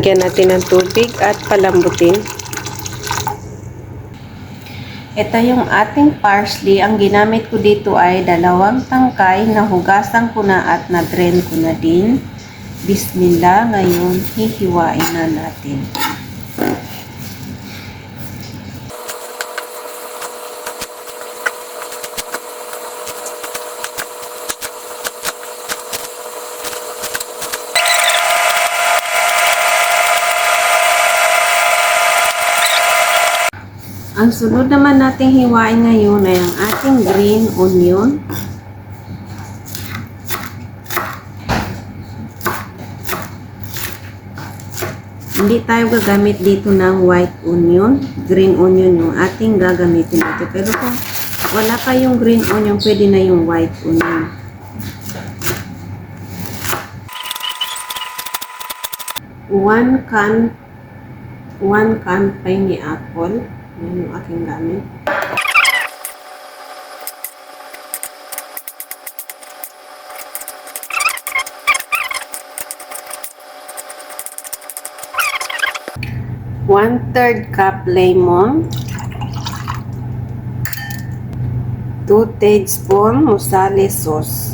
Lagyan natin ng tubig at palambutin. Ito yung ating parsley. Ang ginamit ko dito ay 2 tangkay na hugasan ko na at na-drain ko na din. Bismillah. Ngayon, hihiwain na natin. Ang sunod naman nating hiwain ngayon ay ang ating green onion. Hindi tayo gagamit dito ng white onion. Green onion yung ating gagamitin dito. Pero kung wala pa yung green onion, pwede na yung white onion. One can pineapple. Yan yung aking gamit. One-third cup lemon. 2 tablespoon molasses sauce.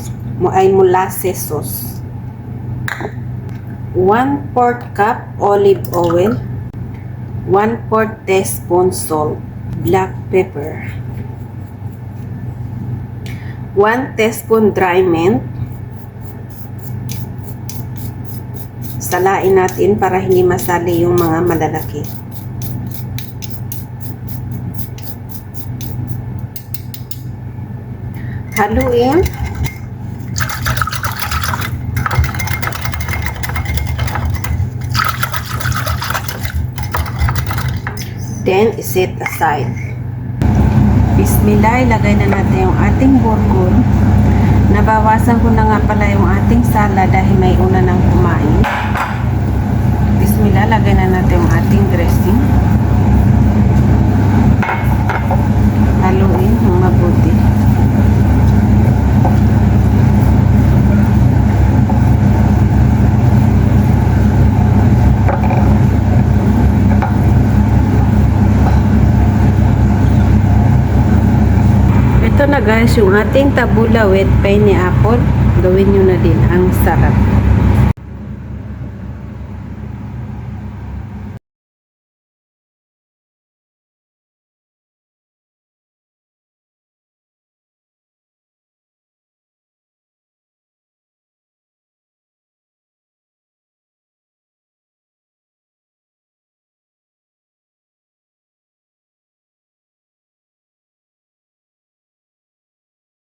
1/4 cup olive oil. 1/4 teaspoon salt, black pepper, 1 teaspoon dry mint. Salain natin para hindi masali yung mga malalaki. Haluin. Then, set aside. Bismillah, ilagay na natin yung ating burgol. Nabawasan ko na nga pala yung ating salad dahil may una nang kumain. Bismillah, lagay na natin yung ating dressing. Haluin ng mabuti. Ito na guys, yung ating tabula with pineapple. Gawin nyo na din. Ang sarap.